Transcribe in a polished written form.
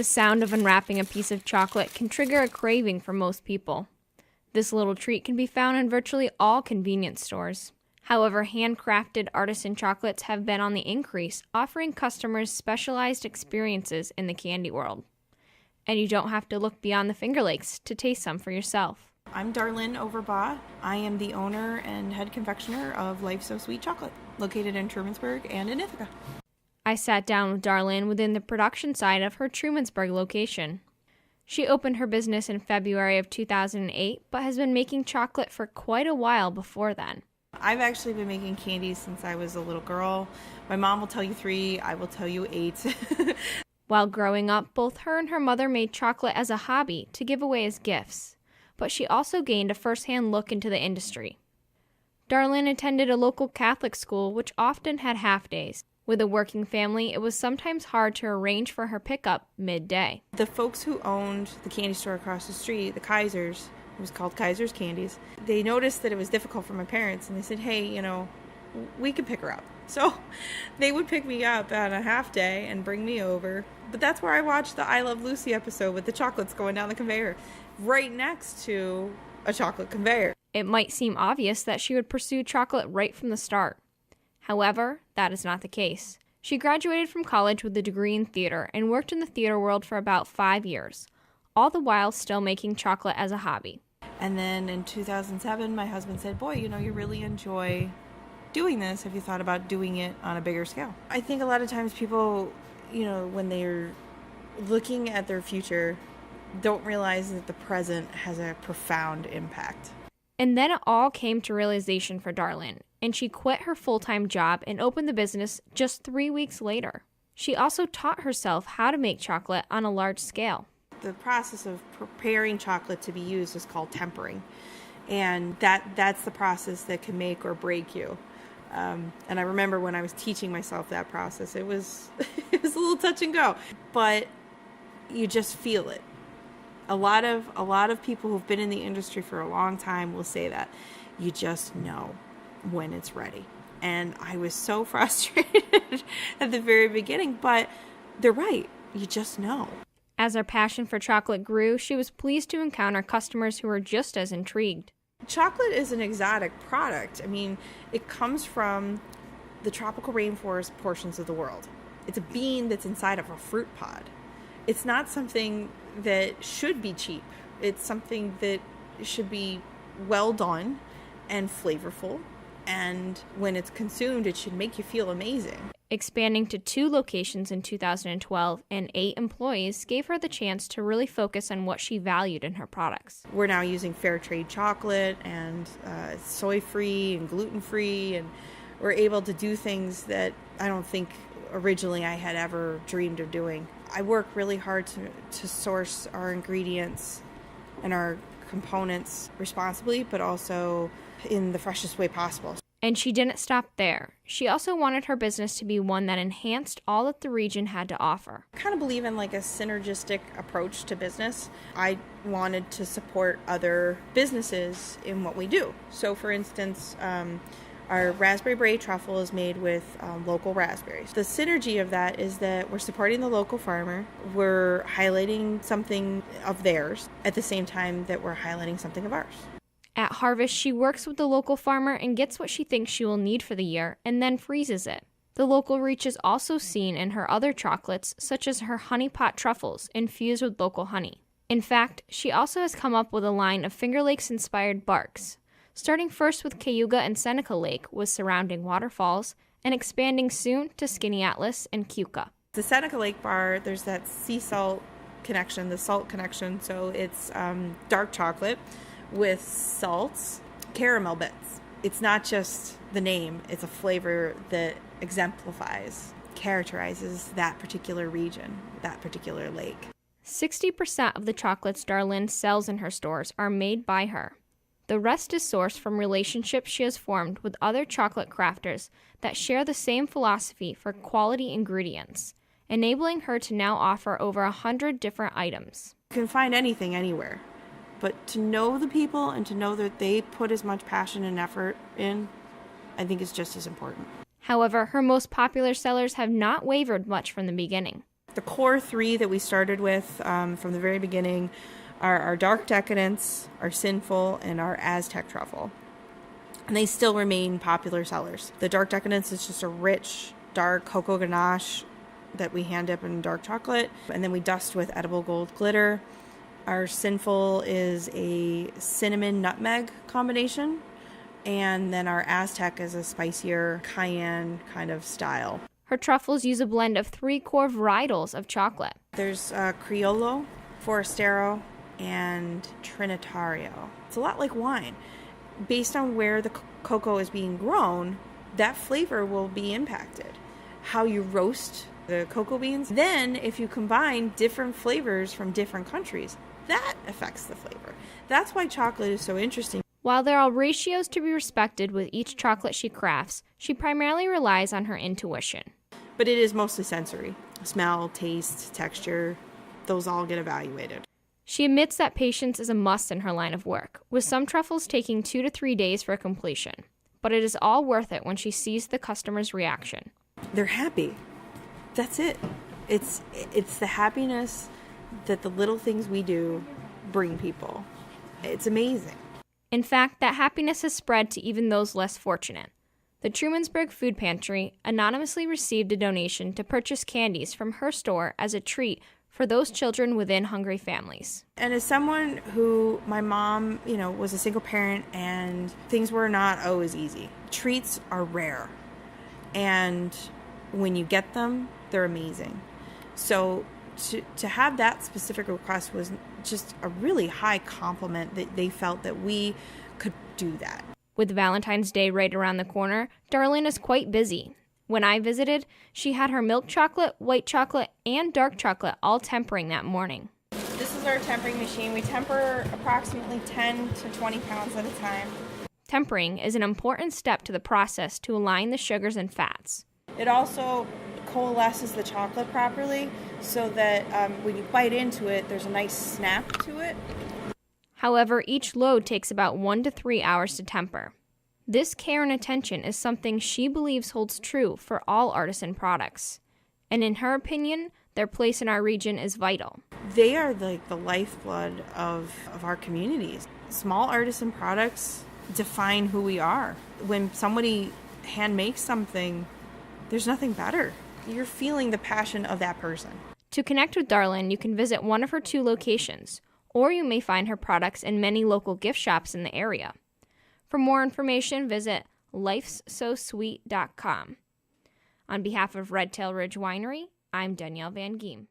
The sound of unwrapping a piece of chocolate can trigger a craving for most people. This little treat can be found in virtually all convenience stores. However, handcrafted artisan chocolates have been on the increase, offering customers specialized experiences in the candy world. And you don't have to look beyond the Finger Lakes to taste some for yourself. I'm Darlynne Overbaugh. I am the owner and head confectioner of Life So Sweet Chocolate, located in Trumansburg and in Ithaca. I sat down with Darlynne within the production side of her Trumansburg location. She opened her business in February of 2008, but has been making chocolate for quite a while before then. I've actually been making candies since I was a little girl. My mom will tell you 3, I will tell you 8. While growing up, both her and her mother made chocolate as a hobby to give away as gifts, but she also gained a first-hand look into the industry. Darlynne attended a local Catholic school which often had half-days. With a working family, it was sometimes hard to arrange for her pickup midday. The folks who owned the candy store across the street, the Kaisers, it was called Kaiser's Candies, they noticed that it was difficult for my parents, and they said, hey, we could pick her up. So they would pick me up on a half day and bring me over. But that's where I watched the I Love Lucy episode with the chocolates going down the conveyor, right next to a chocolate conveyor. It might seem obvious that she would pursue chocolate right from the start. However, that is not the case. She graduated from college with a degree in theater and worked in the theater world for about 5 years, all the while still making chocolate as a hobby. And then in 2007, my husband said, boy, you really enjoy doing this. Have you thought about doing it on a bigger scale? I think a lot of times people, when they're looking at their future, don't realize that the present has a profound impact. And then it all came to realization for Darlynne, and she quit her full-time job and opened the business just 3 weeks later. She also taught herself how to make chocolate on a large scale. The process of preparing chocolate to be used is called tempering, and that's the process that can make or break you. And I remember when I was teaching myself that process, it was a little touch and go, but you just feel it. A lot of people who've been in the industry for a long time will say that you just know when it's ready. And I was so frustrated at the very beginning, but they're right. You just know. As her passion for chocolate grew, she was pleased to encounter customers who were just as intrigued. Chocolate is an exotic product. I mean, it comes from the tropical rainforest portions of the world. It's a bean that's inside of a fruit pod. It's not something that should be cheap. It's something that should be well done and flavorful. And when it's consumed, it should make you feel amazing. Expanding to 2 locations in 2012 and 8 employees gave her the chance to really focus on what she valued in her products. We're now using fair trade chocolate and soy-free and gluten-free, and we're able to do things that I don't think originally I had ever dreamed of doing. I work really hard to source our ingredients and our components responsibly, but also in the freshest way possible. And she didn't stop there. She also wanted her business to be one that enhanced all that the region had to offer. I kind of believe in like a synergistic approach to business. I wanted to support other businesses in what we do. So for instance, our raspberry beret truffle is made with local raspberries. The synergy of that is that we're supporting the local farmer, we're highlighting something of theirs at the same time that we're highlighting something of ours. At harvest, she works with the local farmer and gets what she thinks she will need for the year and then freezes it. The local reach is also seen in her other chocolates, such as her honey pot truffles infused with local honey. In fact, she also has come up with a line of Finger Lakes-inspired barks, starting first with Cayuga and Seneca Lake with surrounding waterfalls, and expanding soon to Skinny Atlas and Keuka. The Seneca Lake bar, there's that sea salt connection, the salt connection, so it's dark chocolate with salts, caramel bits. It's not just the name, it's a flavor that exemplifies, characterizes that particular region, that particular lake. 60% of the chocolates Darlynne sells in her stores are made by her. The rest is sourced from relationships she has formed with other chocolate crafters that share the same philosophy for quality ingredients, enabling her to now offer over 100 different items. You can find anything anywhere. But to know the people and to know that they put as much passion and effort in, I think is just as important. However, her most popular sellers have not wavered much from the beginning. The core three that we started with from the very beginning are our Dark Decadence, our Sinful, and our Aztec Truffle. And they still remain popular sellers. The Dark Decadence is just a rich, dark cocoa ganache that we hand dip in dark chocolate, and then we dust with edible gold glitter. Our Sinful is a cinnamon nutmeg combination, and then our Aztec is a spicier cayenne kind of style. Her truffles use a blend of 3 core varietals of chocolate. There's Criollo, Forastero, and Trinitario. It's a lot like wine. Based on where the cocoa is being grown, that flavor will be impacted. How you roast the cocoa beans. Then, if you combine different flavors from different countries, that affects the flavor. That's why chocolate is so interesting. While there are ratios to be respected with each chocolate she crafts, she primarily relies on her intuition. But it is mostly sensory. Smell, taste, texture, those all get evaluated. She admits that patience is a must in her line of work, with some truffles taking 2 to 3 days for completion. But it is all worth it when she sees the customer's reaction. They're happy. That's it. It's the happiness that the little things we do bring people. It's amazing. In fact, that happiness has spread to even those less fortunate. The Trumansburg Food Pantry anonymously received a donation to purchase candies from her store as a treat for those children within hungry families. And as someone who, my mom, was a single parent and things were not always easy. Treats are rare. And when you get them, they're amazing. So to have that specific request was just a really high compliment that they felt that we could do that. With Valentine's Day right around the corner, Darlynne is quite busy. When I visited, she had her milk chocolate, white chocolate, and dark chocolate all tempering that morning. This is our tempering machine. We temper approximately 10 to 20 pounds at a time. Tempering is an important step to the process to align the sugars and fats. It also coalesces the chocolate properly so that when you bite into it, there's a nice snap to it. However, each load takes about 1 to 3 hours to temper. This care and attention is something she believes holds true for all artisan products. And in her opinion, their place in our region is vital. They are like the lifeblood of our communities. Small artisan products define who we are. When somebody hand makes something, there's nothing better. You're feeling the passion of that person. To connect with Darlynne, you can visit one of her 2 locations, or you may find her products in many local gift shops in the area. For more information, visit lifessosweet.com. On behalf of Red Tail Ridge Winery, I'm Danielle Van Giem.